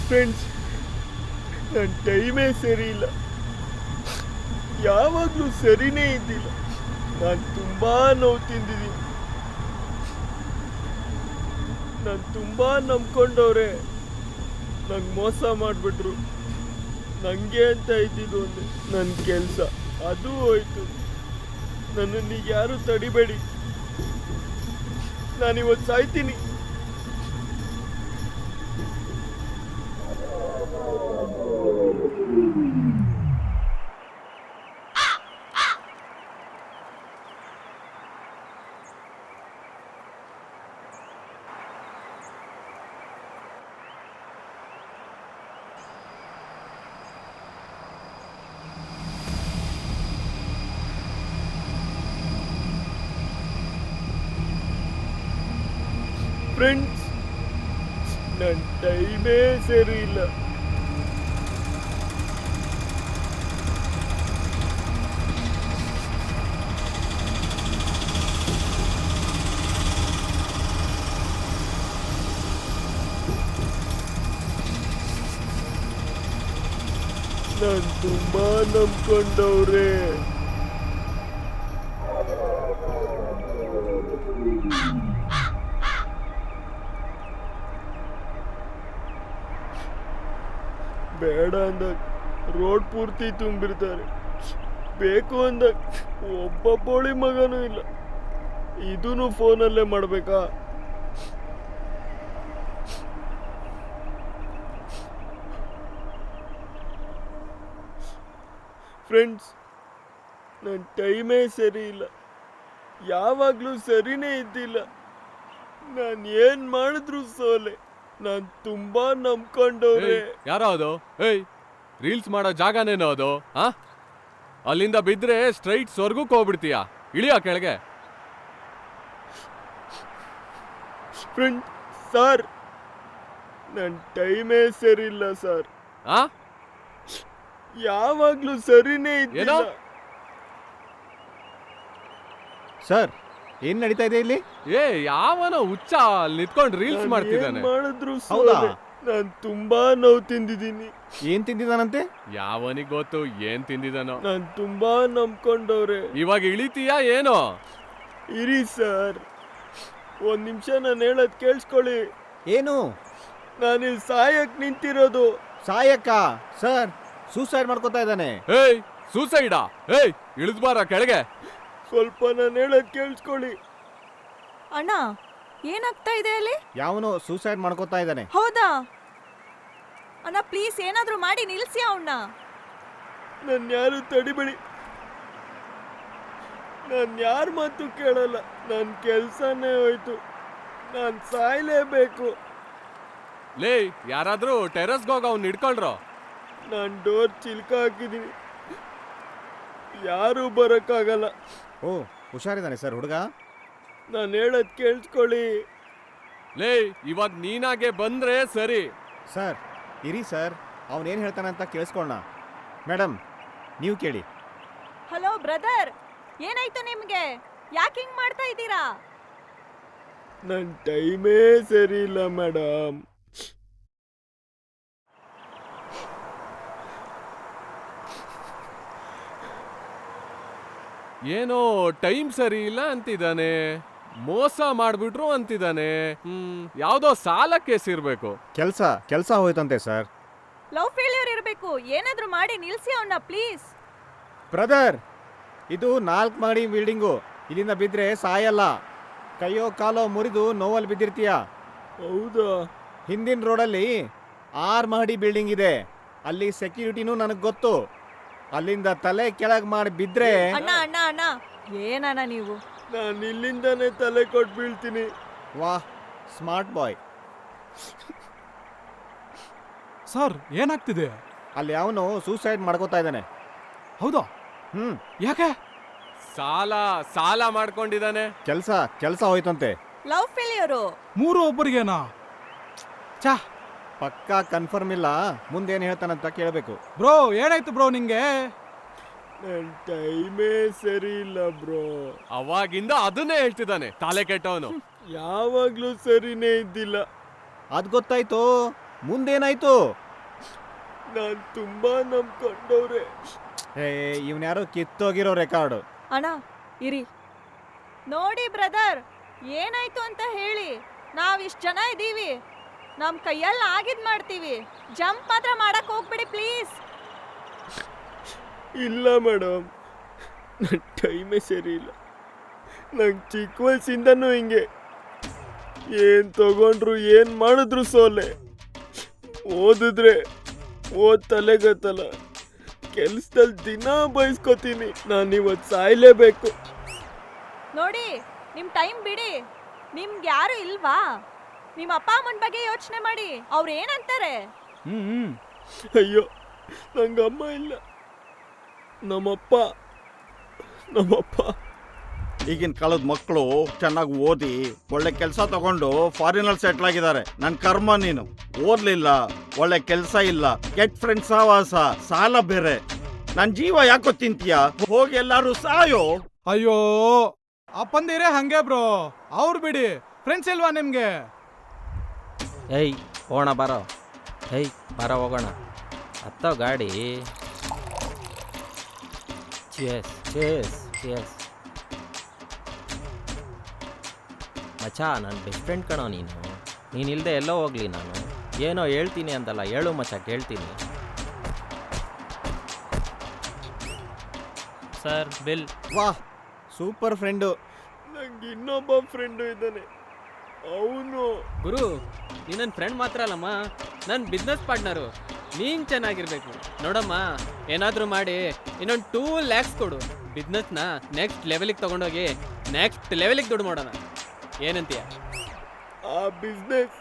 Friends, ನನ್ನ ಟೈಮೇ ಸರಿ ಇಲ್ಲ, ಯಾವಾಗಲೂ ಸರಿನೇ ಇದ್ದಿಲ್ಲ. ನಾನು ತುಂಬ ನೋವು ತಿಂದಿದ್ದೀನಿ. ನಾನು ತುಂಬ ನಂಬ್ಕೊಂಡವ್ರೆ ನಂಗೆ ಮೋಸ ಮಾಡಿಬಿಟ್ರು. ನನಗೆ ಅಂತ ಇದ್ದಿದ್ದು ಒಂದೇ ನನ್ನ ಕೆಲಸ, ಅದು ಹೋಯ್ತು. ನನ್ನನ್ನು ಯಾರು ತಡಿಬೇಡಿ, ನಾನಿವತ್ತು ಸಾಯ್ತೀನಿ. ಫ್ರೆಂಡ್ಸ್, ನನ್ನ ಟೈಮೇ ಸರಿ ಇಲ್ಲ. ನಾನು ತುಂಬಾ ನಂಬ್ಕೊಂಡವ್ರೆ. ಬೇಡ ಅಂದಾಗ ರೋಡ್ ಪೂರ್ತಿ ತುಂಬಿರ್ತಾರೆ, ಬೇಕು ಅಂದಾಗ ಒಬ್ಬ ಬೋಳಿ ಮಗನೂ ಇಲ್ಲ. ಇದೂ ಫೋನಲ್ಲೇ ಮಾಡಬೇಕಾ? ಫ್ರೆಂಡ್ಸ್, ನನ್ನ ಟೈಮೇ ಸರಿ ಇಲ್ಲ, ಯಾವಾಗಲೂ ಸರಿನೇ ಇದ್ದಿಲ್ಲ. ನಾನು ಏನು ಮಾಡಿದ್ರು ಸೋಲೆ. ನಾನು ತುಂಬಾ ನಂಬ್ಕೊಂಡವ್ರೆ. ಯಾರೋ ಅದು? ಏಯ್, ರೀಲ್ಸ್ ಮಾಡೋ ಜಾಗನೇನೋ ಅದು? ಅಲ್ಲಿಂದ ಬಿದ್ರೆ ಸ್ಟ್ರೈಟ್ ಸ್ವರ್ಗಕ್ಕೆ ಹೋಗ್ಬಿಡ್ತೀಯಾ? ಇಳಿಯೋ ಕೆಳಗೆ. ಫ್ರೆಂಡ್ ಸರ್, ನನ್ನ ಟೈಮೇ ಸರಿ ಇಲ್ಲ ಸರ್. ಯಾವಾಗ್ಲೂ ಸರಿನೇ ಇದ್ದಿಲ್ಲ. ಸರ್, ಏನ್ ನಡೀತಾ ಇದೆ ಇಲ್ಲಿ? ಯಾವನೋ ಹುಚ್ಚ ಅಲ್ಲಿ ನಿಂತ್ಕೊಂಡು ರೀಲ್ಸ್ ಮಾಡ್ತಿದ್ದಾನೆ. ಮಾಡಿದ್ರು ಹೌದಾ? ನಾನು ತುಂಬಾ ನೋವು ತಿಂದಿದ್ದೀನಿ. ಏನ್ ತಿಂದಿದ್ದಾನಂತೆ? ಯಾವನಿಗೆ ಗೊತ್ತು ಏನ್ ತಿಂದಿದಾನೋ. ನಾನು ತುಂಬಾ ನಂಬ್ಕೊಂಡವ್ರೆ. ಇವಾಗ ಇಳಿತೀಯಾ ಏನೋ? ಇರಿ ಸರ್, ಒಂದ್ ನಿಮಿಷ ನಾನು ಹೇಳೋದ್ ಕೇಳಿಸ್ಕೊಳ್ಳಿ. ಏನು? ನಾನಿಲ್ಲಿ ಸಾಯಕ್ ನಿಂತಿರೋದು. ಸಾಯಕ್ಕ? ಸರ್, ಸೂಸೈಡ್ ಮಾಡ್ಕೋತಾ ಇದ್ದಾನೆ. ಏಯ್, ಸೂಸೈಡಾ? ಏಯ್, ಇಳಿದ್ಬಾರ ಕೆಳಗೆ. ಸ್ವಲ್ಪ ನಾನು ಹೇಳೋದ್ ಕೇಳಿಸ್ಕೊಳ್ಳಿ. ಅಣ್ಣ, ಏನಾಗ್ತಾ ಇದೆ ಅಲ್ಲಿ? ಯಾವನೋ ಸೂಸೈಡ್ ಮಾಡ್ಕೋತಾ ಇದ್ದಾನೆ. ಹೌದಾ ಅಣ್ಣ? ಪ್ಲೀಸ್ ಏನಾದ್ರೂ ಮಾಡಿ ನಿಲ್ಸಿ ಅವನ್ನ. ನನ್ನ ಯಾರು ತಡಿಬೇಡಿ, ನಾನು ಯಾರ ಮಾತು ಕೇಳಲ್ಲ. ನನ್ನ ಕೆಲ್ಸನೇ ಹೋಯ್ತು, ನಾನು ಸಾಯ್ಲೇಬೇಕು. ಲೇ, ಯಾರಾದ್ರೂ ಟೆರಸ್ಗೆ ಹೋಗ ಅವ್ನು ಹಿಡ್ಕೊಳ್ರೋ. ನಾನು ಡೋರ್ ಚಿಲ್ಕ ಹಾಕಿದ್ದೀನಿ, ಯಾರೂ ಬರೋಕ್ಕಾಗಲ್ಲ. ಓ, ಹುಷಾರಿದ್ದಾನೆ ಸರ್ ಹುಡುಗ. ನಾನು ಹೇಳೋದ್ ಕೇಳಿಸ್ಕೊಳ್ಳಿ. ಲೇ, ಇವಾಗ ನೀನಾಗೆ ಬಂದ್ರೆ ಸರಿ. ಸರ್, ಇರಿ ಸರ್, ಅವನೇನು ಹೇಳ್ತಾನೆ ಅಂತ ಕೇಳಿಸ್ಕೊಳ್ಳೋಣ. ಮೇಡಮ್, ನೀವು ಕೇಳಿ. ಹಲೋ ಬ್ರದರ್, ಏನಾಯ್ತು ನಿಮ್ಗೆ? ಯಾಕೆ ಹಿಂಗ್ ಮಾಡ್ತಾ ಇದ್ದೀರಾ? ನನ್ನ ಟೈಮೇ ಸರಿ ಇಲ್ಲ ಮೇಡಮ್. ಏನೋ ಟೈಮ್ ಸರಿ ಇಲ್ಲ ಅಂತಿದ್ದಾನೆ, ಮೋಸ ಮಾಡ್ಬಿಟ್ರು ಅಂತಿದ್ದಾನೆ. ಯಾವ್ದೋ ಸಾಲ ಕೇಸ್ ಇರ್ಬೇಕು. ಕೆಲಸ ಹೋಯ್ತಂತೆ ಸರ್. ಲವ್ ಫೇಲ್ಯೂರ್ ಇರಬೇಕು. ಏನಾದ್ರೂ ಮಾಡಿ ನಿಲ್ಸಿ ಅವನ್ನ ಪ್ಲೀಸ್. ಬ್ರದರ್, ಇದು 4 ಮಹಡಿ ಬಿಲ್ಡಿಂಗು. ಇಲ್ಲಿಂದ ಬಿದ್ದರೆ ಸಾಯಲ್ಲ. ಕೈಯೋ ಕಾಲೋ ಮುರಿದು ನೋವಲ್ಲಿ ಬಿದ್ದಿರ್ತೀಯ. ಹೌದಾ? ಹಿಂದಿನ ರೋಡಲ್ಲಿ 6 ಮಹಡಿ ಬಿಲ್ಡಿಂಗ್ ಇದೆ. ಅಲ್ಲಿ ಸೆಕ್ಯೂರಿಟಿನೂ ನನಗೆ ಗೊತ್ತು. ಅಲ್ಲಿಂದ ತಲೆ ಕೆಳಗೆ ಮಾಡಿ ಬಿದ್ದರೆ... ಅಣ್ಣ ಅಣ್ಣ ಅಣ್ಣ, ಏನಣ್ಣ ನೀವು? ನಾನು ಇಲ್ಲಿಂದಾನೇ ತಲೆ ಕೊಟ್ಟು ಬೀಳ್ತೀನಿ. ವಾಹ್, ಸ್ಮಾರ್ಟ್ ಬಾಯ್. ಸರ್, ಏನಾಗ್ತಿದೆ? ಅಲ್ಲಿ ಅವನು ಸೂಸೈಡ್ ಮಾಡ್ಕೋತಾ ಇದ್ದಾನೆ. ಹೌದಾ? ಯಾಕೆ? ಸಾಲ ಮಾಡ್ಕೊಂಡಿದ್ದಾನೆ. ಕೆಲಸ ಹೋಯ್ತಂತೆ. Love failure. 3 ಒಬ್ಬರಿಗೇನಾ? ಚಾ, ಪಕ್ಕಾ ಕನ್ಫರ್ಮ್ ಇಲ್ಲ. ಮುಂದೇನು ಹೇಳ್ತಾನಂತ ಕೇಳಬೇಕು. ಬ್ರೋ, ಏನಾಯ್ತು ಬ್ರೋ ನಿಂಗೆ? ನನ್ನ ಟೈಮೇ ಸರಿ ಇಲ್ಲ ಬ್ರೋ. ಅವಾಗಿಂದ ಅದನ್ನೇ ಹೇಳ್ತಿದ್ದಾನೆ, ತಲೆ ಕೆಟ್ಟವನು. ಯಾವಾಗ್ಲೂ ಸರಿನೇ ಇದ್ದಿಲ್ಲ. ಅದು ಗೊತ್ತಾಯ್ತು. ಮುಂದೇನಾಯ್ತು? ನಾನು ತುಂಬಾ ನಂಬ್ಕೊಂಡವ್ರೆ. ಏ ಇವನ್ಯಾರೋ ಕಿತ್ತೋಗಿರೋ ರೆಕಾರ್ಡು. ಅಣ್ಣ ಇರಿ. ನೋಡಿ ಬ್ರದರ್, ಏನಾಯ್ತು ಅಂತ ಹೇಳಿ. ನಾವಿಷ್ಟು ಜನ ಇದ್ದೀವಿ, ನಮ್ಮ ಕೈಯಲ್ಲಿ ಆಗಿದ್ ಮಾಡ್ತೀವಿ. ಜಂಪ್ ಮಾತ್ರ ಮಾಡಕ್ ಹೋಗ್ಬಿಡಿ ಪ್ಲೀಸ್. ಇಲ್ಲ ಮೇಡಮ್, ನನ್ನ ಟೈಮೇ ಸರಿ ಇಲ್ಲ. ನಂಗೆ ಚಿಕ್ಕ ವಯಸ್ಸಿಂದನೂ ಹಿಂಗೆ. ಏನು ತಗೊಂಡ್ರು ಏನು ಮಾಡಿದ್ರು ಸೋಲೆ. ಓದಿದ್ರೆ ತಲೆಗತ್ತಲ್ಲ. ಕೆಲ್ಸದಲ್ಲಿ ದಿನ ಬಯಸ್ಕೋತೀನಿ. ನಾನು ಇವತ್ತು ಸಾಯ್ಲೇಬೇಕು. ನೋಡಿ, ನಿಮ್ಮ ಟೈಮ್ ಬಿಡಿ. ನಿಮ್ಗೆ ಯಾರು ಇಲ್ವಾ? ನಿಮ್ಮ ಅಪ್ಪ ಅಮ್ಮನ ಬಗ್ಗೆ ಯೋಚನೆ ಮಾಡಿ. ಅವ್ರು ಏನಂತಾರೆ? ಅಯ್ಯೋ, ನಂಗೆ ಅಮ್ಮ ಇಲ್ಲ. ನಮ್ಮಪ್ಪ ಈಗಿನ ಕಾಲದ ಮಕ್ಕಳು ಚೆನ್ನಾಗಿ ಓದಿ ಒಳ್ಳೆ ಕೆಲಸ ತಗೊಂಡು ಫಾರಿನಲ್ಲಿ ಸೆಟ್ಲ್ ಆಗಿದ್ದಾರೆ. ನನ್ನ ಕರ್ಮ ನೀನು ಓದ್ಲಿಲ್ಲ, ಒಳ್ಳೆ ಕೆಲಸ ಇಲ್ಲ, ಕೆಟ್ಟ ಫ್ರೆಂಡ್ಸ್ ಸಹವಾಸ, ಸಾಲ ಬೇರೆ. ನನ್ನ ಜೀವ ಯಾಕೋ ತಿಂತೀಯ? ಹೋಗಿ ಎಲ್ಲಾರು ಸಾಯೋ. ಅಯ್ಯೋ ಅಪ್ಪಂದಿರೇ ಹಂಗೆ ಬ್ರೋ. ಅವ್ರು ಬಿಡಿ, ಫ್ರೆಂಡ್ಸ್ ಇಲ್ವಾ ನಿಮ್ಗೆ? ಏಯ್ ಹೋಗೋಣ ಬಾರೋ. ಏಯ್ ಬಾರೋ ಹೋಗೋಣ. ಹತ್ತೋ ಗಾಡಿ. Chase chase chase. ಮಚ್ಚಾ, ನನ್ನ ಬೆಸ್ಟ್ ಫ್ರೆಂಡ್ ಕಣೋ ನೀನು. ನೀನಿಲ್ಲದೆ ಎಲ್ಲೋ ಹೋಗ್ಲಿ ನಾನು. ಏನೋ ಹೇಳ್ತೀನಿ ಅಂತಲ್ಲ, ಹೇಳು ಮಚ್ಚಾ, ಕೇಳ್ತೀನಿ. Sir bill. ವಾಹ್, ಸೂಪರ್ ಫ್ರೆಂಡು. ನಂಗೆ ಇನ್ನೊಬ್ಬ ಫ್ರೆಂಡು ಇದ್ದಾನೆ. ಅವನು ಗುರು, ನೀ ನನ್ನ ಫ್ರೆಂಡ್ ಮಾತ್ರ ಅಲ್ಲಮ್ಮ, ನನ್ನ ಬಿಸ್ನೆಸ್ ಪಾರ್ಟ್ನರು. ನೀನು ಚೆನ್ನಾಗಿರ್ಬೇಕು ನೋಡಮ್ಮ. ಏನಾದರೂ ಮಾಡಿ ಇನ್ನೊಂದು 2 lakhs ಕೊಡು. ಬಿಸ್ನೆಸ್ನ ನೆಕ್ಸ್ಟ್ ಲೆವೆಲಿಗೆ ತೊಗೊಂಡೋಗಿ ನೆಕ್ಸ್ಟ್ ಲೆವೆಲಿಗೆ ದುಡ್ಡು ಮಾಡೋಣ. ಏನಂತೀಯ? ಆ ಬಿಸ್ನೆಸ್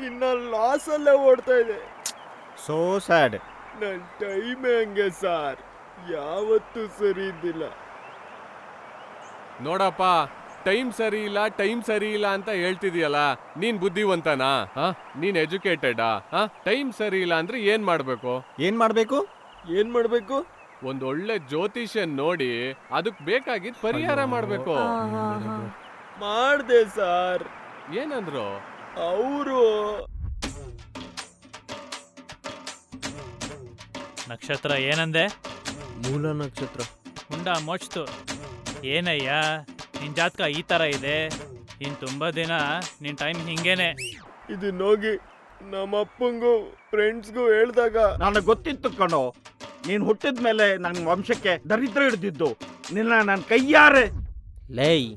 ಇನ್ನ ಲಾಸಲ್ಲೇ ಓಡ್ತಾ ಇದೆ. So sad. ನನ್ನ ಟೈಮೇ ಹಂಗೆ ಸಾರ್, ಯಾವತ್ತೂ ಸರಿ ಇದ್ದಿಲ್ಲ. ನೋಡಪ್ಪ, ಟೈಮ್ ಸರಿ ಇಲ್ಲ ಅಂತ ಹೇಳ್ತಿದೀಯಲ್ಲ. ನೀನ್ ಬುದ್ಧಿವಂತನಾ? ನೀನ್ ಎಜುಕೇಟೆಡಾ? ಟೈಮ್ ಸರಿ ಇಲ್ಲ ಅಂದ್ರೆ ಏನ್ ಮಾಡ್ಬೇಕು? ಏನ್ ಮಾಡ್ಬೇಕು? ಒಂದೊಳ್ಳೆ ಜ್ಯೋತಿಷ್ಯನ್ ನೋಡಿ ಅದಕ್ ಬೇಕಾಗಿದ್ ಪರಿಹಾರ ಮಾಡ್ಬೇಕು. ಮಾಡ್ದೆ ಸಾರ್. ಏನಂದ್ರು ಅವರು? ನಕ್ಷತ್ರ ಏನಂದೆ? ಮೂಲ ನಕ್ಷತ್ರ. ಮುಂಡ ಮೊಚ್ತು. ಏನಯ್ಯ ನಿನ್ ಜಾತಕ ಈ ಥರ ಇದೆ. ಇನ್ನು ತುಂಬ ದಿನ ನಿನ್ ಟೈಮ್ ಹಿಂಗೇನೆ. ಇದನ್ನ ಹೋಗಿ ನಮ್ಮಪ್ಪಂಗೂ ಫ್ರೆಂಡ್ಸ್ಗೂ ಹೇಳ್ದಾಗ ನನಗೆ ಗೊತ್ತಿತ್ತು ಕಣೋ, ನೀನು ಹುಟ್ಟಿದ ಮೇಲೆ ನನ್ನ ವಂಶಕ್ಕೆ ದರಿದ್ರ ಹಿಡಿದಿದ್ದು. ನಿನ್ನ ನನ್ನ ಕೈಯಾರೆ. ಲೇಯ್,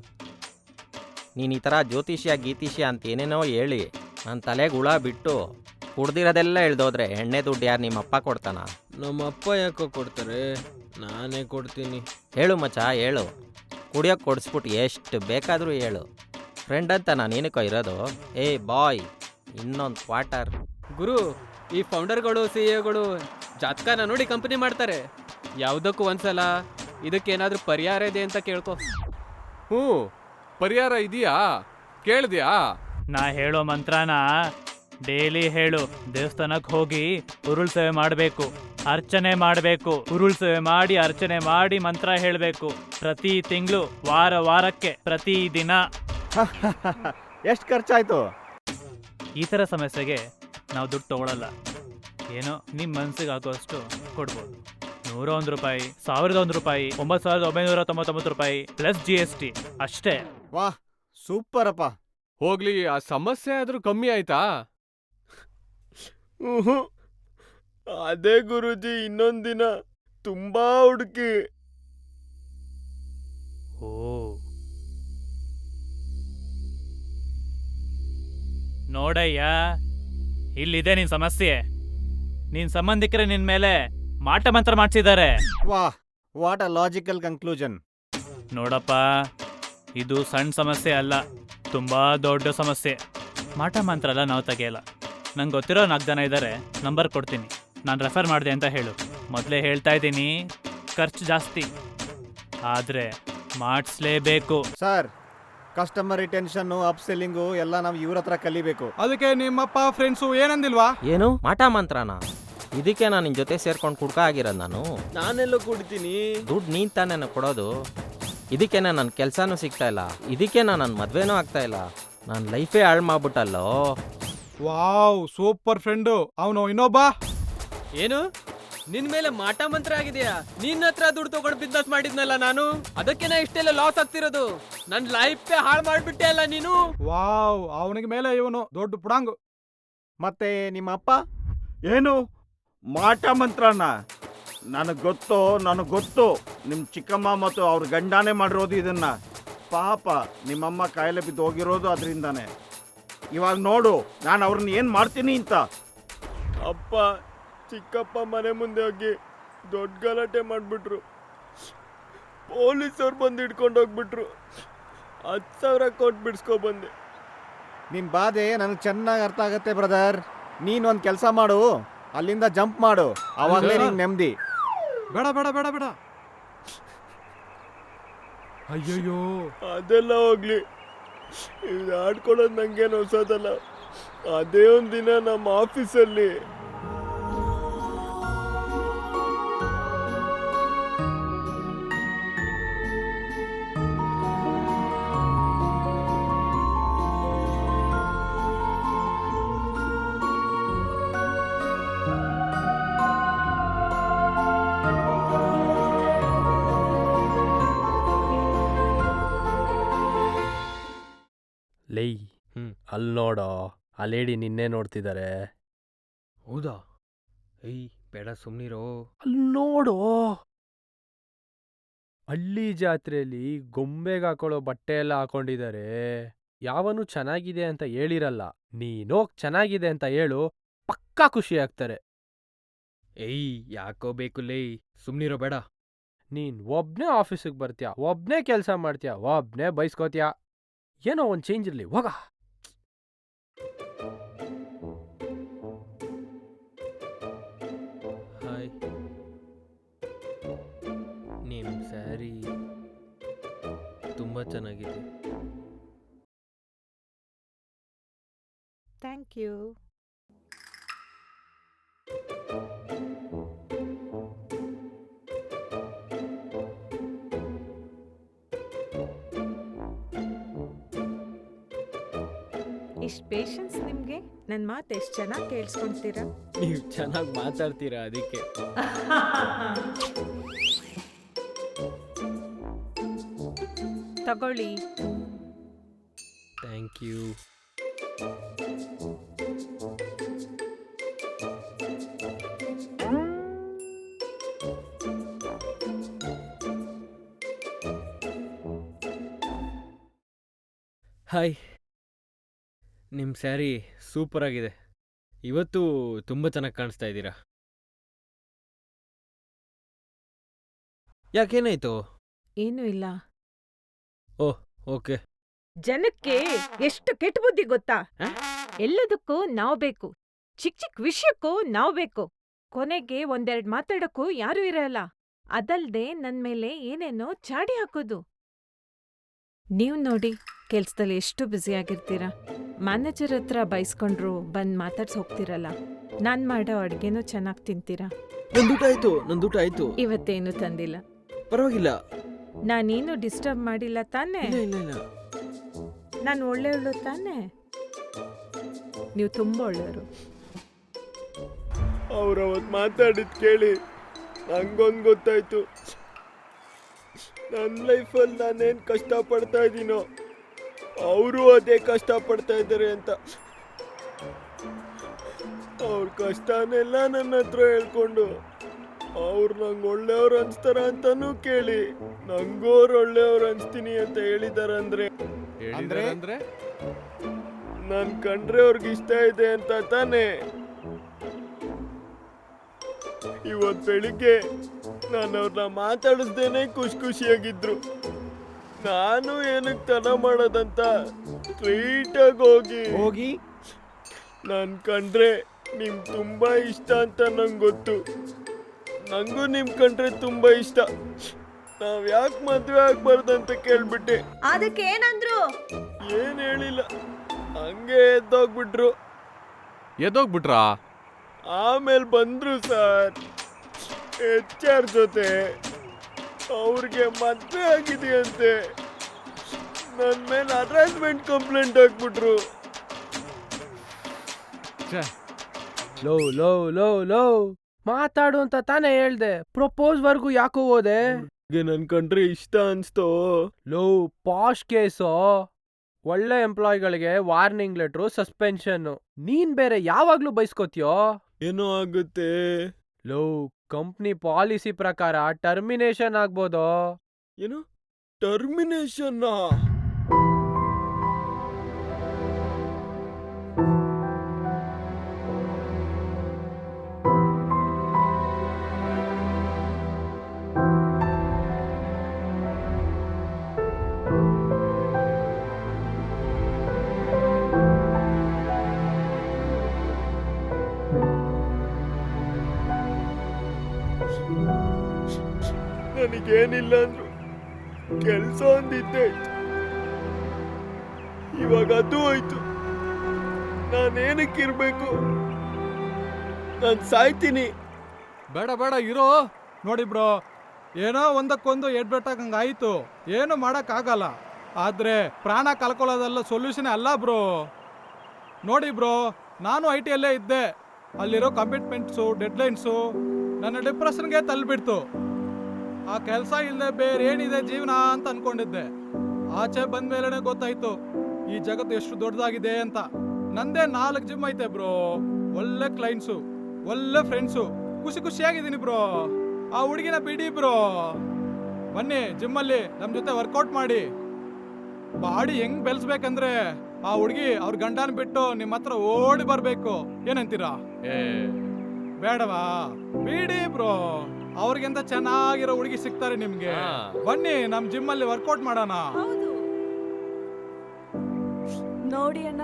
ನೀನು ಈ ಥರ ಜ್ಯೋತಿಷ್ಯ ಗೀತಿಷ್ಯ ಅಂತ ಏನೇನೋ ಹೇಳಿ ನನ್ನ ತಲೆಗೆ ಹುಳ ಬಿಟ್ಟು ಕುಡ್ದಿರೋದೆಲ್ಲ ಹೇಳ್ದೋದ್ರೆ ಎಣ್ಣೆ ದುಡ್ಡು ಯಾರು ನಿಮ್ಮಪ್ಪ ಕೊಡ್ತಾನ? ನಮ್ಮಪ್ಪ ಯಾಕೋ ಕೊಡ್ತಾರೆ, ನಾನೇ ಕೊಡ್ತೀನಿ. ಹೇಳು ಮಚ್ಚ, ಹೇಳು. ಕುಡಿಯೋಕೆ ಕೊಡಿಸ್ಬಿಟ್ಟು ಎಷ್ಟು ಬೇಕಾದರೂ ಹೇಳು. ಫ್ರೆಂಡ್ ಅಂತ ನಾನು ಏನಕ್ಕೋ ಇರೋದು. ಏಯ್ ಬಾಯ್, ಇನ್ನೊಂದು ಕ್ವಾರ್ಟರ್. ಗುರು, ಈ ಫೌಂಡರ್ಗಳು CEO ಜಾತಕನ ನೋಡಿ ಕಂಪನಿ ಮಾಡ್ತಾರೆ. ಯಾವುದಕ್ಕೂ ಒಂದ್ಸಲ ಇದಕ್ಕೇನಾದ್ರೂ ಪರಿಹಾರ ಇದೆ ಅಂತ ಕೇಳ್ಕೊ. ಪರಿಹಾರ ಇದೆಯಾ? ಕೇಳಿದ್ಯಾ? ನಾ ಹೇಳೋ ಮಂತ್ರನ ಡೈಲಿ ಹೇಳು. ದೇವಸ್ಥಾನಕ್ಕೆ ಹೋಗಿ ಉರುಳ್ ಸೇವೆ ಮಾಡಬೇಕು, ಅರ್ಚನೆ ಮಾಡಬೇಕು. ಉರುಳ್ ಸೇವೆ ಮಾಡಿ ಅರ್ಚನೆ ಮಾಡಿ ಮಂತ್ರ ಹೇಳಬೇಕು. ಪ್ರತಿ ತಿಂಗಳು, ವಾರಕ್ಕೆ, ಪ್ರತಿ ದಿನ. ಎಷ್ಟು ಖರ್ಚಾಯ್ತು? ಈ ಥರ ಸಮಸ್ಯೆಗೆ ನಾವು ದುಡ್ಡು ತಗೊಳ್ಳಲ್ಲ. ಏನೋ ನಿಮ್ಮ ಮನಸ್ಸಿಗೆ ಆಗೋಷ್ಟು ಕೊಡ್ಬೋದು. 101 ರೂಪಾಯಿ, 1001 ರೂಪಾಯಿ, 9,999 ರೂಪಾಯಿ ಪ್ಲಸ್ GST ಅಷ್ಟೇ. ವಾಹ್, ಸೂಪರ್ ಅಪ್ಪ. ಹೋಗ್ಲಿ, ಆ ಸಮಸ್ಯೆ ಆದ್ರೂ ಕಮ್ಮಿ ಆಯ್ತಾ? ಅದೇ ಗುರುಜಿ, ಇನ್ನೊಂದಿನ ತುಂಬಾ ಹುಡುಕಿ. ಓ, ನೋಡಯ್ಯ, ಇಲ್ಲಿದೆ ನಿನ್ ಸಮಸ್ಯೆ. ನಿನ್ ಸಂಬಂಧಿಕರೇ ನಿನ್ ಮೇಲೆ ಮಾಟ ಮಂತ್ರ ಮಾಡ್ಸಿದ್ದಾರೆ. ವಾಹ್, ವಾಟ್ ಅ ಲಾಜಿಕಲ್ ಕನ್ಕ್ಲೂಷನ್. ನೋಡಪ್ಪ, ಇದು ಸಣ್ಣ ಸಮಸ್ಯೆ ಅಲ್ಲ, ತುಂಬಾ ದೊಡ್ಡ ಸಮಸ್ಯೆ. ಮಾಟ ಮಂತ್ರ ಎಲ್ಲ ನಾವು ತೆಗೆಯಲ್ಲ. ನಂಗೆ ಗೊತ್ತಿರೋ 4 ಜನ ಇದ್ದಾರೆ, ನಂಬರ್ ಕೊಡ್ತೀನಿ. ನಾನು ರೆಫರ್ ಮಾಡಿದೆ ಅಂತ ಹೇಳು. ಮೊದಲೇ ಹೇಳ್ತಾ ಇದ್ದೀನಿ, ಖರ್ಚು ಜಾಸ್ತಿ, ಆದರೆ ಮಾಡಿಸ್ಲೇಬೇಕು. ಸರ್, ಕಸ್ಟಮರ್ ರಿಟೆನ್ಷನ್ನು, ಅಪ್ಸೆಲ್ಲಿಂಗು ಎಲ್ಲ ನಾವು ಇವ್ರ ಹತ್ರ ಕಲಿಬೇಕು. ಅದಕ್ಕೆ ನಿಮ್ಮಪ್ಪ ಫ್ರೆಂಡ್ಸು ಏನಂದಿಲ್ವಾ? ಏನು ಮಾಟ ಮಂತ್ರನಾ? ಇದಕ್ಕೆ ನಾನು ನಿನ್ನ ಜೊತೆ ಸೇರ್ಕೊಂಡು ಕುಡ್ಕ ಆಗಿರೋದು ನಾನು? ನಾನೆಲ್ಲ ಕುಡಿತೀನಿ. ದುಡ್ಡು ನೀನು ತಾನೇ ನನಗೆ ಕೊಡೋದು. ಇದಕ್ಕೆ ನನ್ನ ಕೆಲಸನೂ ಸಿಗ್ತಾ ಇಲ್ಲ, ಇದಕ್ಕೆ ನನ್ನ ಮದುವೆನೂ ಆಗ್ತಾ ಇಲ್ಲ. ನನ್ನ ಲೈಫೇ ಹಾಳು ಮಾಡ್ಬಿಟ್ಟಲ್ಲೋ. ವಾವ್ ಸೂಪರ್ ಫ್ರೆಂಡು ಅವನು ಇನ್ನೊಬ್ಬ. ಏನು ನಿನ್ ಮೇಲೆ ಮಾಟ ಮಂತ್ರ ಆಗಿದೆಯಾ? ನಿನ್ನ ಹತ್ರ ದುಡ್ಡು ತಗೊಂಡು ಬಿಸ್ನೆಸ್ ಮಾಡಿದ್ನಲ್ಲ ನಾನು, ಅದಕ್ಕೆ ನಾ ಇಷ್ಟೆಲ್ಲ ಲಾಸ್ ಆಗ್ತಿರೋದು. ನನ್ ಲೈಫ್ ಹಾಳು ಮಾಡ್ಬಿಟ್ಟೆ ಅಲ್ಲ ನೀನು. ವಾವ್ ಅವನಿಗೆ ಮೇಲೆ ಇವನು ದೊಡ್ಡ ಪುಡಾಂಗು. ಮತ್ತೆ ನಿಮ್ಮ ಅಪ್ಪ? ಏನು ಮಾಟ ಮಂತ್ರನ? ನನಗೆ ಗೊತ್ತು ನಿಮ್ಮ ಚಿಕ್ಕಮ್ಮ ಮತ್ತು ಅವ್ರ ಗಂಡನೇ ಮಾಡಿರೋದು ಇದನ್ನ. ಪಾಪ ನಿಮ್ಮಮ್ಮ ಕಾಯಿಲೆ ಬಿದ್ದು ಹೋಗಿರೋದು ಅದರಿಂದಾನೆ. ಇವಾಗ ನೋಡು ನಾನು ಅವ್ರನ್ನ ಏನು ಮಾಡ್ತೀನಿ ಅಂತ. ಅಪ್ಪ ಚಿಕ್ಕಪ್ಪ ಮನೆ ಮುಂದೆ ಹೋಗಿ ದೊಡ್ಡ ಗಲಾಟೆ ಮಾಡಿಬಿಟ್ರು. ಪೊಲೀಸವ್ರು ಬಂದು ಹಿಡ್ಕೊಂಡು ಹೋಗ್ಬಿಟ್ರು. 10,000 ಕೊಟ್ಟು ಬಿಡಿಸ್ಕೊಬಂದೆ. ನಿನ್ನ ಬಾಧೆ ನನಗೆ ಚೆನ್ನಾಗಿ ಅರ್ಥ ಆಗತ್ತೆ ಬ್ರದರ್. ನೀನೊಂದು ಕೆಲಸ ಮಾಡು, ಅಲ್ಲಿಂದ ಜಂಪ್ ಮಾಡು, ಅವಾಗಲೇ ನಿಂಗೆ ನೆಮ್ಮದಿ. ಬೇಡ ಬೇಡ ಬೇಡ ಬೇಡ. ಅಯ್ಯಯ್ಯೋ ಅದೆಲ್ಲ ಹೋಗ್ಲಿ, ಇದು ಆಡ್ಕೊಳ್ಳೋದು ನಂಗೇನು ಹೊಸದಲ್ಲ. ಅದೇ ಒಂದಿನ ನಮ್ಮ ಆಫೀಸಲ್ಲಿ ಲೈ ಅಲ್ಲಿ ನೋಡೋ, ಆ ಲೇಡಿ ನಿನ್ನೆ ನೋಡ್ತಿದ್ದಾರೆ. ಹೌದಾ? ಏಯ್ ಬೇಡ ಸುಮ್ನಿರೋ. ಅಲ್ಲಿ ನೋಡೋ, ಹಳ್ಳಿ ಜಾತ್ರೆಯಲ್ಲಿ ಗೊಂಬೆಗೆ ಹಾಕೊಳ್ಳೋ ಬಟ್ಟೆ ಎಲ್ಲ ಹಾಕೊಂಡಿದ್ದಾರೆ. ಯಾವನು ಚೆನ್ನಾಗಿದೆ ಅಂತ ಹೇಳಿರಲ್ಲ, ನೀನೋಗ್ ಚೆನ್ನಾಗಿದೆ ಅಂತ ಹೇಳು, ಪಕ್ಕಾ ಖುಷಿ ಆಗ್ತಾರೆ. ಏಯ್ ಯಾಕೋ ಬೇಕು ಲೈ, ಸುಮ್ನಿರೋ ಬೇಡ. ನೀನ್ ಒಬ್ನೇ ಆಫೀಸಿಗೆ ಬರ್ತೀಯ, ಒಬ್ನೇ ಕೆಲಸ ಮಾಡ್ತೀಯ, ಒಬ್ನೇ ಬೈಸ್ಕೋತೀಯ. ಏನೋ ಒಂದು ಚೇಂಜ್ ಇರಲಿ ಹೋಗ. ಹಾಯ್, ನಿಮ್ ಸ್ಯಾರಿ ತುಂಬಾ ಚೆನ್ನಾಗಿದೆ. Thank you. ಇಷ್ಟು ಪೇಷನ್ಸ್ ನಿಮಗೆ? ನನ್ನ ಮಾತು ಎಷ್ಟು ಚೆನ್ನಾಗಿ ಕೇಳಿಸ್ಕೊಂತೀರಾ? ನೀವು ಚೆನ್ನಾಗಿ ಮಾತಾಡ್ತೀರಾ ಅದಕ್ಕೆ. ತಗೊಳ್ಳಿ. Thank you. ಹಾಯ್, ನಿಮ್ಮ ಸ್ಯಾರಿ ಸೂಪರ್ ಆಗಿದೆ. ಇವತ್ತು ತುಂಬ ಚೆನ್ನಾಗಿ ಕಾಣಿಸ್ತಾ ಇದ್ದೀರಾ. ಯಾಕೇನಾಯ್ತು? ಏನೂ ಇಲ್ಲ. Oh okay. ಜನಕ್ಕೆ ಎಷ್ಟು ಕೆಟ್ಟ ಬುದ್ಧಿ ಗೊತ್ತಾ? ಎಲ್ಲದಕ್ಕೂ ನಾವು ಬೇಕು, ಚಿಕ್ಕ ಚಿಕ್ಕ ವಿಷಯಕ್ಕೂ ನಾವು ಬೇಕು, ಕೊನೆಗೆ ಒಂದೆರಡು ಮಾತಾಡಕ್ಕೂ ಯಾರೂ ಇರಲ್ಲ. ಅದಲ್ದೆ ನನ್ ಮೇಲೆ ಏನೇನೋ ಚಾಡಿ ಹಾಕೋದು. ನೀವ್ ನೋಡಿ, ಕೆಲ್ಸದಲ್ಲಿ ಎಷ್ಟು ಬ್ಯುಸಿಯಾಗಿರ್ತೀರಾ. ಮ್ಯಾನೇಜರ್ ಹತ್ರ ಬೈಸ್ಕೊಂಡ್ರು ಬಂದ್ ಮಾತಾಡ್ಸ್ ಹೋಗ್ತಿರಲ್ಲ. ನಾನ್ ಮಾಡೋ ಅಡ್ಗೆನೂ ಚೆನ್ನಾಗಿ ತಿಂತೀರಾ. ನನ್ ದುಡ್ಡು ಆಯ್ತು. ಇವತ್ತೇನು ತಂದಿಲ್ಲ. ಪರವಾಗಿಲ್ಲ. ನಾನೇನು ಡಿಸ್ಟರ್ಬ್ ಮಾಡಿಲ್ಲ ತಾನೇ? ಇಲ್ಲ. ನಾನು ಒಳ್ಳೆಯವಳು ತಾನೇ? ನೀವು ತುಂಬಾ ಒಳ್ಳೆಯವರು. ಅವ್ರವತ್ತು ಮಾತಾಡಿದ್ ಕೇಳಿ ನಂಗೊಂದು ಗೊತ್ತಾಯ್ತು. ನನ್ನ ಲೈಫಲ್ಲಿ ನಾನೇನು ಕಷ್ಟಪಡ್ತಾ ಇದ್ದೀನೋ ಅವರು ಅದೇ ಕಷ್ಟಪಡ್ತಾ ಇದ್ದಾರೆ ಅಂತ. ಅವ್ರ ಕಷ್ಟನೆಲ್ಲ ನನ್ನ ಹತ್ರ ಹೇಳ್ಕೊಂಡು ಅವ್ರು ನಂಗೆ ಒಳ್ಳೆಯವ್ರು ಅನ್ಸ್ತಾರ ಅಂತಾನೂ ಕೇಳಿ ನಂಗೂ ಅವ್ರು ಒಳ್ಳೆಯವ್ರು ಅನ್ಸ್ತೀನಿ ಅಂತ ಹೇಳಿದಾರಂದ್ರೆ ಅಂದ್ರೆ ನನ್ ಕಂಡ್ರೆ ಅವ್ರಿಗೆ ಇಷ್ಟ ಇದೆ ಅಂತ ತಾನೇ. ಇವತ್ತು ಬೆಳಿಗ್ಗೆ ನಾನು ಅವ್ರನ್ನ ಮಾತಾಡಿಸ್ದೇನೆ ಖುಷಿಯಾಗಿದ್ರು. ನಾನು ಏನಕ್ಕೆ ತನ ಮಾಡೋದಂತ ಸ್ಟ್ರೈಟಾಗಿ ಹೋಗಿ ನನ್ ಕಂಡ್ರೆ ನಿಮ್ ತುಂಬಾ ಇಷ್ಟ ಅಂತ ನಂಗೆ ಗೊತ್ತು. ನಂಗೂ ನಿಮ್ ಕಂಡ್ರೆ ತುಂಬಾ ಇಷ್ಟ. ನಾವ್ ಯಾಕೆ ಮದ್ವೆ ಆಗ್ಬಾರ್ದಂತ ಕೇಳ್ಬಿಟ್ಟೆ. ಅದಕ್ಕೆ ಏನಂದ್ರು? ಏನ್ ಹೇಳಿಲ್ಲ, ಹಂಗೆ ಎದ್ದೋಗ್ಬಿಟ್ರು. ಎದ್ದೋಗ್ಬಿಟ್ರಾ? ಆಮೇಲೆ ಬಂದ್ರು ಸರ್ HR ಜೊತೆ. ಅವ್ರಿಗೆ ಮದ್ವೆ ಆಗಿದೆಯಂತೆ. ನನ್ನ ಮೇಲೆ ಹರಾಸ್ಮೆಂಟ್ ಕಂಪ್ಲೇಂಟ್ ಹಾಕ್ಬಿಟ್ರು. ಛೆ, ಲೋ ಲೋ ಲೋ ಲೋ ಮಾತಾಡು ಅಂತ ತಾನೇ ಹೇಳ್ದೆ. ಪ್ರಪೋಸ್ ವರ್ಗೂ ಯಾಕೋ ಹೋದೆ? ನನ್ ಕಂಡ್ರೆ ಇಷ್ಟ ಅನ್ಸ್ತೋ. ಲೋ ಪಾಶ್ ಕೇಸು, ಒಳ್ಳೆ ಎಂಪ್ಲಾಯ್ಗಳಿಗೆ ವಾರ್ನಿಂಗ್ ಲೆಟ್ರು, ಸಸ್ಪೆನ್ಷನ್. ನೀನ್ ಬೇರೆ ಯಾವಾಗ್ಲೂ ಬೈಸ್ಕೋತಿಯೋ? ಏನೋ ಆಗುತ್ತೆ. ಲೋ ಕಂಪ್ನಿ ಪಾಲಿಸಿ ಪ್ರಕಾರ ಟರ್ಮಿನೇಷನ್ ಆಗ್ಬೋದು. ಏನು ಟರ್ಮಿನೇಷನ್? ನನಗೇನಿಲ್ಲ ಅಂದ್ರು ಕೆಲ್ಸ ಒಂದಿದ್ದೆ ಇತ್ತು. ಇವಾಗ ಅದು ಹೋಯ್ತು. ನಾನೇನಕ್ಕಿರ್ಬೇಕು? ನಾನ್ ಸಾಯ್ತೀನಿ. ಬೇಡ ಬೇಡ ಇರೋ. ನೋಡಿ ಬ್ರೋ, ಏನೋ ಒಂದಕ್ಕೊಂದು ಎಡ್ಬೆಟ್ಟಂಗಾಯ್ತು, ಏನು ಮಾಡೋಕ್ಕಾಗಲ್ಲ. ಆದ್ರೆ ಪ್ರಾಣ ಕಳ್ಕೊಳ್ಳೋದೆಲ್ಲ ಸೊಲ್ಯೂಷನ್ ಅಲ್ಲ ಬ್ರೋ. ನೋಡಿ ಬ್ರೋ, ನಾನು IT ಯಲ್ಲೇ ಇದ್ದೆ. ಅಲ್ಲಿರೋ ಕಮಿಟ್ಮೆಂಟ್ಸು, ಡೆಡ್ಲೈನ್ಸು ನನ್ನ ಡಿಪ್ರೆಷನ್ಗೆ ತಳ್ಳಿಬಿಡ್ತು. ಆ ಕೆಲಸ ಇಲ್ಲದೆ ಬೇರೆ ಏನಿದೆ ಜೀವನ ಅಂತ ಅನ್ಕೊಂಡಿದ್ದೆ. ಆಚೆ ಬಂದ ಮೇಲೆನೆ ಗೊತ್ತಾಯ್ತು ಈ ಜಗತ್ತು ಎಷ್ಟು ದೊಡ್ಡದಾಗಿದೆ ಅಂತ. ನಂದೇ 4 ಜಿಮ್ ಐತೆ ಬ್ರೋ, ಒಳ್ಳೆ ಕ್ಲೈಂಟ್ಸು, ಒಳ್ಳೆ ಫ್ರೆಂಡ್ಸು, ಖುಷಿಯಾಗಿದ್ದೀನಿ ಬ್ರೋ. ಆ ಹುಡುಗಿನ ಬಿಡಿ ಬ್ರೋ, ಬನ್ನಿ ಜಿಮ್ಮಲ್ಲಿ ನಮ್ಮ ಜೊತೆ ವರ್ಕೌಟ್ ಮಾಡಿ. ಬಾಡಿ ಹೆಂಗ್ ಬೆಳೆಸ್ಬೇಕಂದ್ರೆ ಆ ಹುಡುಗಿ ಅವ್ರ ಗಂಡನ ಬಿಟ್ಟು ನಿಮ್ಮ ಹತ್ರ ಓಡಿ ಬರ್ಬೇಕು. ಏನಂತೀರಾ? ಬೇಡವಾ? ಬಿಡಿ ಬ್ರೋ, ಅವ್ರಿಗಿಂತ ಚೆನ್ನಾಗಿರೋ ಹುಡುಗಿ ಸಿಗ್ತಾರೆ ನಿಮ್ಗೆ. ಬನ್ನಿ ನಮ್ ಜಿಮ್ ಅಲ್ಲಿ ವರ್ಕೌಟ್ ಮಾಡೋಣ. ಹೌದು ನೋಡಿ ಅಣ್ಣ,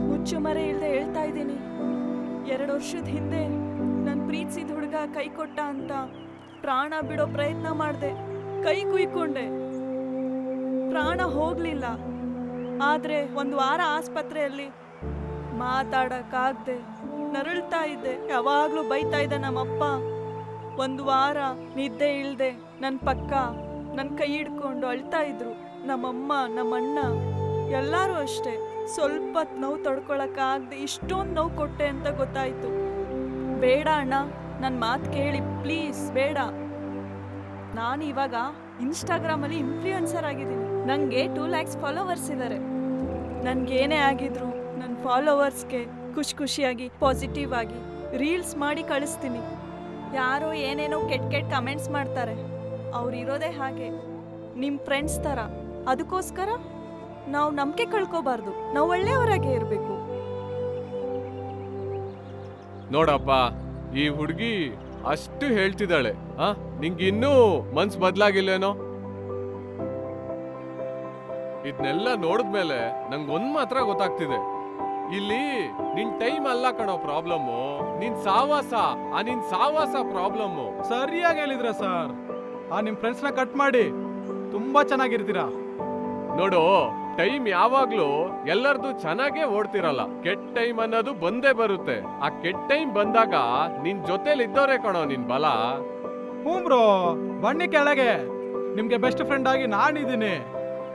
ಮುಚ್ಚು ಮರೆ ಇಲ್ದೆ ಹೇಳ್ತಾ ಇದ್ದೀನಿ. 2 ವರ್ಷದ ಹಿಂದೆ ನನ್ ಪ್ರೀತಿಸಿದ ಹುಡುಗ ಕೈ ಕೊಟ್ಟ ಅಂತ ಪ್ರಾಣ ಬಿಡೋ ಪ್ರಯತ್ನ ಮಾಡ್ದೆ. ಕೈ ಕುಯ್ಕೊಂಡೆ, ಪ್ರಾಣ ಹೋಗ್ಲಿಲ್ಲ. ಆದ್ರೆ 1 ವಾರ ಆಸ್ಪತ್ರೆಯಲ್ಲಿ ಮಾತಾಡಕ್ಕಾಗ್ದೆ ನರಳ್ತಾ ಇದ್ದೆ. ಯಾವಾಗ್ಲೂ ಬೈತಾ ಇದ್ದ ನಮ್ಮಪ್ಪ. 1 ವಾರ ನಿದ್ದೆ ಇಳ್ದೆ ನನ್ನ ಪಕ್ಕ ನನ್ನ ಕೈ ಹಿಡ್ಕೊಂಡು ಅಳ್ತಾ ಇದ್ರು. ನಮ್ಮಮ್ಮ, ನಮ್ಮಣ್ಣ ಎಲ್ಲರೂ ಅಷ್ಟೇ. ಸ್ವಲ್ಪ ನೋವು ತಡ್ಕೊಳಕ್ಕಾಗದೆ ಇಷ್ಟೊಂದು ನೋವು ಕೊಟ್ಟೆ ಅಂತ ಗೊತ್ತಾಯ್ತು. ಬೇಡ ಅಣ್ಣ, ನನ್ನ ಮಾತು ಕೇಳಿ ಪ್ಲೀಸ್, ಬೇಡ. ನಾನು ಇವಾಗ ಇನ್ಸ್ಟಾಗ್ರಾಮಲ್ಲಿ ಇನ್ಫ್ಲೂಯೆನ್ಸರ್ ಆಗಿದ್ದೀನಿ. ನನಗೆ 2 lakhs ಫಾಲೋವರ್ಸ್ ಇದ್ದಾರೆ. ನನಗೇನೇ ಆಗಿದ್ರು ನನ್ನ ಫಾಲೋವರ್ಸ್ಗೆ ಖುಷಿಯಾಗಿ ಪಾಸಿಟಿವ್ ಆಗಿ ರೀಲ್ಸ್ ಮಾಡಿ ಕಳಿಸ್ತೀನಿ. ಯಾರೋ ಏನೇನೋ ಕೆಟ್ಟ ಕಮೆಂಟ್ಸ್ ಮಾಡ್ತಾರೆ. ಅವ್ರು ಇರೋದೇ ಹಾಗೆ, ನಿಮ್ಮ ಫ್ರೆಂಡ್ಸ್ ಥರ. ಅದಕ್ಕೋಸ್ಕರ ನಾವು ನಂಬಿಕೆ ಕಳ್ಕೋಬಾರ್ದು, ನಾವು ಒಳ್ಳೆಯವರಾಗೆ ಇರಬೇಕು. ನೋಡಪ್ಪ, ಈ ಹುಡುಗಿ ಅಷ್ಟು ಹೇಳ್ತಿದ್ದಾಳೆ. ನಿಂಗೆ ಇನ್ನೂ ಮನ್ಸ್ ಬದ್ಲಾಗಿಲ್ಲೇನೋ? ಇದನ್ನೆಲ್ಲ ನೋಡಿದ್ಮೇಲೆ ನಂಗೊಂದ್ ಮಾತ್ರ ಗೊತ್ತಾಗ್ತಿದೆ. ಇಲ್ಲಿ ನಿನ್ ಟೈಮ್ ಅಲ್ಲ ಕಣೋ ಪ್ರಾಬ್ಲಮ್ಮು, ನಿನ್ ಸಾವಾಸ ಪ್ರಾಬ್ಲಮ್ಮು. ಸರಿಯಾಗಿ ಹೇಳಿದ್ರ ಸರ್. ನಿಮ್ ಫ್ರೆಂಡ್ಸ್ನ ಕಟ್ ಮಾಡಿ, ತುಂಬಾ ಚೆನ್ನಾಗಿರ್ತೀರಾ. ನೋಡು, ಟೈಮ್ ಯಾವಾಗ್ಲೂ ಎಲ್ಲರದು ಚೆನ್ನಾಗೇ ಓಡ್ತಿರಲ್ಲ. ಕೆಟ್ಟ ಟೈಮ್ ಅನ್ನೋದು ಬಂದೇ ಬರುತ್ತೆ. ಆ ಕೆಟ್ಟ ಟೈಮ್ ಬಂದಾಗ ನಿನ್ ಜೊತೆಲಿ ಇದ್ದವ್ರೆ ಕಣೋ ನಿನ್ ಬಲ. ಹ್ಞೂ ಬ್ರೋ, ಬನ್ನಿ ಕೆಳಗೆ. ನಿಮ್ಗೆ ಬೆಸ್ಟ್ ಫ್ರೆಂಡ್ ಆಗಿ ನಾನಿದ್ದೀನಿ.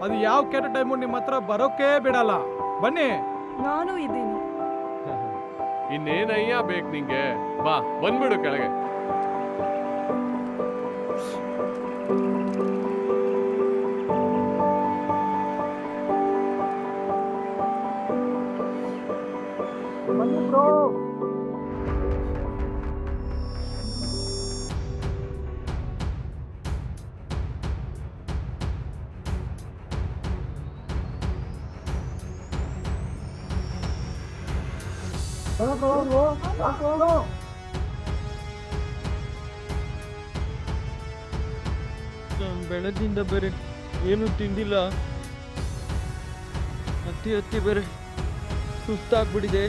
ಅದು ಯಾವ ಕೆಟ್ಟ ಟೈಮು ನಿಮ್ಮ ಹತ್ರ ಬರೋಕೆ ಬಿಡಲ್ಲ. ಬನ್ನಿ. ನಾನು ಇದ್ದೀನಿ. ಇನ್ನೇನಯ್ಯ ಬೇಕು ನಿಂಗೆ? ಬಾ, ಬಂದ್ಬಿಡು ಕೆಳಗೆ. ನಾನು ಬೆಳದಿಂದ ಬೇರೆ ಏನು ತಿಂದಿಲ್ಲ. ಹತ್ತಿ ಬೇರೆ ಸುಸ್ತಾಗ್ಬಿಟ್ಟಿದೆ.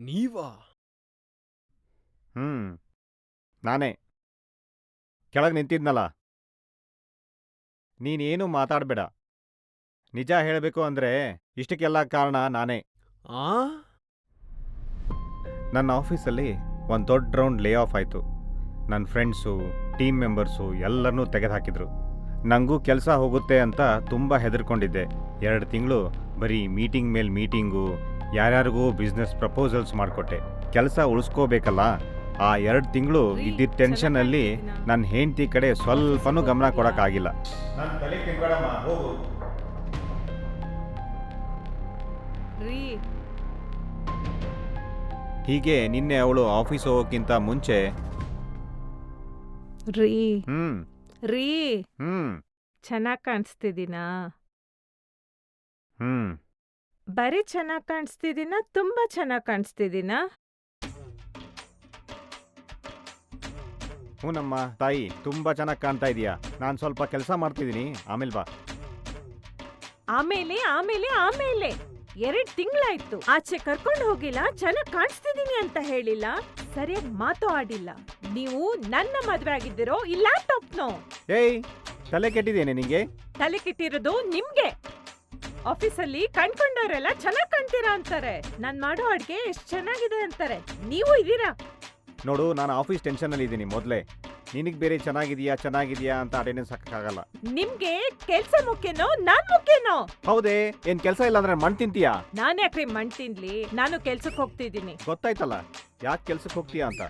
ನೀವಾ? ನಾನೇ ಕೆಳಗೆ ನಿಂತಿದ್ನಲ್ಲ. ನೀನೇನು ಮಾತಾಡಬೇಡ. ನಿಜ ಹೇಳಬೇಕು ಅಂದರೆ ಇಷ್ಟಕ್ಕೆಲ್ಲ ಕಾರಣ ನಾನೇ. ಆ ನನ್ನ ಆಫೀಸಲ್ಲಿ ಒಂದು ದೊಡ್ಡ ರೌಂಡ್ ಲೇ ಆಫ್ ಆಯಿತು. ನನ್ನ ಫ್ರೆಂಡ್ಸು, ಟೀಮ್ ಮೆಂಬರ್ಸು ಎಲ್ಲರನ್ನೂ ತೆಗೆದುಹಾಕಿದ್ರು. ನನಗೂ ಕೆಲಸ ಹೋಗುತ್ತೆ ಅಂತ ತುಂಬ ಹೆದರ್ಕೊಂಡಿದ್ದೆ. 2 ತಿಂಗಳು ಬರೀ ಮೀಟಿಂಗ್ ಮೇಲೆ ಮೀಟಿಂಗು, ಯಾರ್ಯಾರಿಗೂ ಬಿಸ್ನೆಸ್ ಪ್ರಪೋಸಲ್ಸ್ ಮಾಡಿಕೊಟ್ಟೆ. ಕೆಲಸ ಉಳಿಸ್ಕೋಬೇಕಲ್ಲ, ಆ 2 ತಿಂಗಳು ಇದ್ದಿದ್ದ ಟೆನ್ಷನಲ್ಲಿ ನನ್ನ ಹೆಂಡತಿ ಕಡೆ ಸ್ವಲ್ಪನೂ ಗಮನ ಕೊಡೋಕ್ಕಾಗಿಲ್ಲ. ನನ್ನ ತಲೆ ತಿನ್ಬೇಡಮ್ಮ, ಹೋಗು. ರೀ ಹೀಗೆ ನಿನ್ನೆ ಅವಳು ಆಫೀಸ್ ಹೋಗೋಕ್ಕಿಂತ ಮುಂಚೆ ರೀ ಹ್ಮ್ ರೀ ಹ್ಮ್ ಚೆನ್ನಾಗ್ ಕಾಣಿಸ್ತಿದ್ದೀನಾ? ಹ್ಮ್ ಬರೀ ಚೆನ್ನಾಗ್ ಕಾಣಿಸ್ತಿದ್ದೀನಾ, ತುಂಬಾ ಚೆನ್ನಾಗ್ ಕಾಣಿಸ್ತಿದ್ದೀನಾ? ಹ್ಞೂನಮ್ಮ ತಾಯಿ, ತುಂಬ ಚೆನ್ನಾಗಿ ಕಾಣ್ತಾ ಇದೀಯಾ. ನಾನು ಸ್ವಲ್ಪ ಕೆಲಸ ಮಾಡ್ತಿದ್ದೀನಿ, ಆಮೇಲೆ ಬಾ. ಆಮೇಲೆ ಆಮೇಲೆ ಆಮೇಲೆ 2 ತಿಂಗಳಾಯ್ತು, ಆಚೆ ಕರ್ಕೊಂಡು ಹೋಗಿಲ್ಲ, ಚೆನ್ನಾಗ್ ಕಾಣಿಸ್ತಿದ್ದೀನಿ ಅಂತ ಹೇಳಿಲ್ಲ, ಸರಿಯಾಗಿ ಮಾತು ಆಡಿಲ್ಲ. ನೀವು ನನ್ನ ಮದ್ವೆ ಆಗಿದ್ದೀರೋ ಈ ಲ್ಯಾಪ್ಟಾಪ್ನೋ? ಏಯ್, ತಲೆ ಕೆಟ್ಟಿದ್ದೇನೆ ನಿಂಗೆ? ತಲೆ ಕೆಟ್ಟಿರೋದು ನಿಮ್ಗೆ. ಆಫೀಸಲ್ಲಿ ಕಣ್ಕೊಂಡವರೆಲ್ಲ ಚೆನ್ನಾಗ್ ಕಾಣ್ತೀರಾ ಅಂತಾರೆ, ನಾನ್ ಮಾಡೋ ಅಡ್ಗೆ ಎಷ್ಟ್ ಚೆನ್ನಾಗಿದೆ ಅಂತಾರೆ. ನೀವು ಇದೀರಾ? ನೋಡು, ನಾನು ಆಫೀಸ್ ಟೆನ್ಷನಲ್ಲಿ ಇದ್ದೀನಿ ಮೊದಲೇ. ನಿನಗೆ ಬೇರೆ ಚೆನ್ನಾಗಿದೆಯಾ ಅಂತ ಅಟೆಂಡೆನ್ಸ್ ಹಾಕಕ್ಕಾಗಲ್ಲ. ನಿಮ್ಗೆ ಕೆಲ್ಸ ಮುಖ್ಯನೋ ನಾನ್ ಮುಖ್ಯನೋ? ಹೌದೇ, ಏನ್ ಕೆಲಸ ಇಲ್ಲ ಅಂದ್ರೆ ಮಣ್ ತಿಂತೀಯಾ? ನಾನ್ ಯಾಕ್ರಿ ಮಣ್ ತಿನ್ಲಿ? ನಾನು ಕೆಲ್ಸಕ್ಕೆ ಹೋಗ್ತಿದ್ದೀನಿ. ಗೊತ್ತಾಯ್ತಲ್ಲ ಯಾಕೆ ಕೆಲ್ಸಕ್ಕೆ ಹೋಗ್ತೀಯಾ ಅಂತ.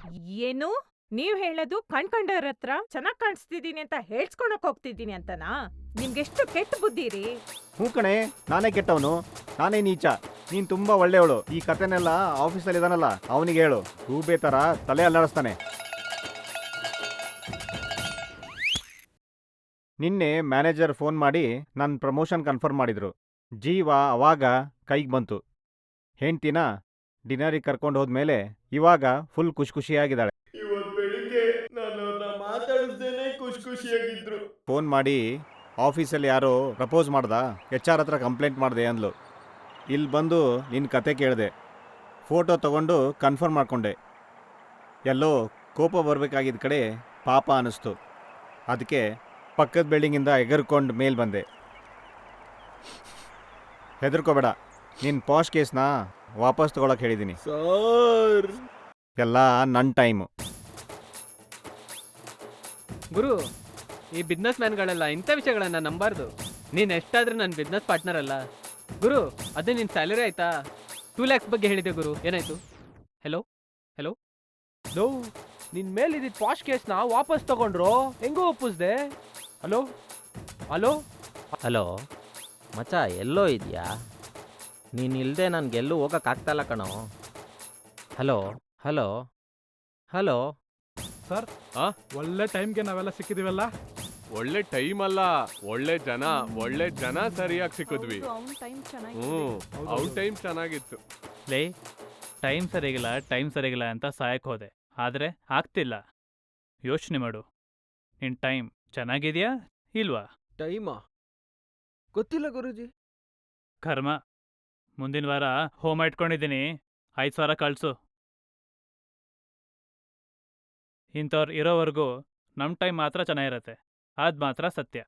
ಏನು ನೀವ್ ಹೇಳೋದು? ಕಣ್ಕಂಡವ್ರ ಹತ್ರ ಚೆನ್ನಾಗ್ ಕಾಣಿಸ್ತಿದ್ದೀನಿ ಅಂತ ಹೇಳ್ಸ್ಕೊಳಕ್ ಹೋಗ್ತಿದ್ದೀನಿ ಅಂತನಾ? ನಿಮ್ಗೆಷ್ಟು ಕೆಟ್ಟ ಬುದ್ಧಿ ರೀ. ಹ್ಞೂ ಕಣೆ, ನಾನೇ ಕೆಟ್ಟವನು, ನಾನೇ ನೀಚ. ನೀನ್ ತುಂಬಾ ಒಳ್ಳೆಯವಳು. ಈ ಕತೆನೆಲ್ಲ ಆಫೀಸಲ್ಲಿ ಇದಾನಲ್ಲ ಅವನಿಗೆ ಹೇಳು, ಗೂಬೆ ತರ ತಲೆ ಅಲ್ಲಾಡಿಸ್ತಾನೆ. ನಿನ್ನೆ ಮ್ಯಾನೇಜರ್ ಫೋನ್ ಮಾಡಿ ನನ್ನ ಪ್ರಮೋಷನ್ ಕನ್ಫರ್ಮ್ ಮಾಡಿದ್ರು. ಜೀವ ಅವಾಗ ಕೈಗೆ ಬಂತು. ಹೆಂಡ್ತಿನ ಡಿನ್ನರಿಗೆ ಕರ್ಕೊಂಡು ಹೋದ್ಮೇಲೆ ಇವಾಗ ಫುಲ್ ಖುಷಿಯಾಗಿದ್ದಾಳೆ. ಇವತ್ ಬೆಳಿಗ್ಗೆ ನಾನು ಅವ್ರನ್ನ ಮಾತಾಡಿಸ್ದೇನೆ ಖುಷಿಯಾಗಿದ್ರು. ಫೋನ್ ಮಾಡಿ ಆಫೀಸಲ್ಲಿ ಯಾರೋ ಪ್ರಪೋಸ್ ಮಾಡ್ದ, HR ಹತ್ರ ಕಂಪ್ಲೇಂಟ್ ಮಾಡಿದೆ ಅಂದ್ಲು. ಇಲ್ಲಿ ಬಂದು ನಿನ್ನ ಕತೆ ಕೇಳಿದೆ, ಫೋಟೋ ತಗೊಂಡು ಕನ್ಫರ್ಮ್ ಮಾಡ್ಕೊಂಡೆ. ಎಲ್ಲೋ ಕೋಪ ಬರಬೇಕಾಗಿದ್ದ ಕಡೆ ಪಾಪ ಅನ್ನಿಸ್ತು. ಅದಕ್ಕೆ ಪಕ್ಕದ ಬಿಲ್ಡಿಂಗಿಂದ ಎಗರ್ಕೊಂಡು ಮೇಲೆ ಬಂದೆ. ಹೆದರ್ಕೋಬೇಡ, ನಿನ್ನ ಪಾಶ್ ಕೇಸ್ನ ವಾಪಸ್ ತಗೊಳಕ್ಕೆ ಹೇಳಿದ್ದೀನಿ. ಸರ್, ಎಲ್ಲ ನನ್ನ ಟೈಮು. ಗುರು, ಈ ಬಿಸ್ನೆಸ್ ಮ್ಯಾನ್ಗಳೆಲ್ಲ ಇಂಥ ವಿಷಯಗಳನ್ನ ನಂಬಾರ್ದು. ನೀನ್ ಎಷ್ಟಾದ್ರೂ ನನ್ನ ಬಿಸ್ನೆಸ್ ಪಾರ್ಟ್ನರ್ ಅಲ್ಲ ಗುರು. ಅದೇ ನಿನ್ ಸ್ಯಾಲರಿ ಆಯ್ತಾ? 2 lakhs ಬಗ್ಗೆ ಹೇಳಿದೆ ಗುರು, ಏನಾಯ್ತು? ಹೆಲೋ ಹೆಲೋ ಲೋ, ನಿನ್ ಮೇಲಿದ್ದ ಪಾಶ್ ಕೇಸ್ನ ವಾಪಸ್ ತಗೊಂಡ್ರು, ಹೆಂಗೋ ಒಪ್ಪಿಸ್ದೆ? ಹಲೋ ಹಲೋ ಹಲೋ ಮಚ್ಚ, ಎಲ್ಲೋ ಇದೆಯಾ? ನೀನು ಇಲ್ಲದೆ ನನಗೆಲ್ಲೂ ಹೋಗೋಕ್ಕಾಗ್ತಾಯಿಲ್ಲ ಕಣೋ. ಹಲೋ ಹಲೋ ಹಲೋ ಸರ್, ಆ? ಒಳ್ಳೆ ಟೈಮ್ಗೆ ನಾವೆಲ್ಲ ಸಿಕ್ಕಿದೀವಲ್ಲ. ಒಳ್ಳೆ ಟೈಮ್ ಅಲ್ಲ, ಒಳ್ಳೆ ಜನ ಸರಿಯಾಗಿ ಸಿಕ್ಕಿದ್ವಿ. ಅವ್ನ್ ಟೈಮ್ ಚೆನ್ನಾಗಿ ಅವ್ನ ಟೈಮ್ ಚೆನ್ನಾಗಿತ್ತು. ಲೇ, ಟೈಮ್ ಸರಿಗಿಲ್ಲ ಅಂತ ಸಾಯಕ್ಕೆ ಹೋದೆ, ಆದರೆ ಆಗ್ತಿಲ್ಲ. ಯೋಚನೆ ಮಾಡು, ನಿನ್ನ ಟೈಮ್ ಚೆನ್ನಾಗಿದೆಯಾ ಇಲ್ವಾ? ಟೈಮಾ? ಗೊತ್ತಿಲ್ಲ ಗುರುಜಿ. ಕರ್ಮ, ಮುಂದಿನ ವಾರ ಹೋಮ ಇಟ್ಕೊಂಡಿದ್ದೀನಿ, 5,000 ಕಳಿಸು. ಇಂಥವ್ರು ಇರೋವರೆಗೂ ನಮ್ಮ ಟೈಮ್ ಮಾತ್ರ ಚೆನ್ನಾಗಿರತ್ತೆ, ಅದು ಮಾತ್ರ ಸತ್ಯ.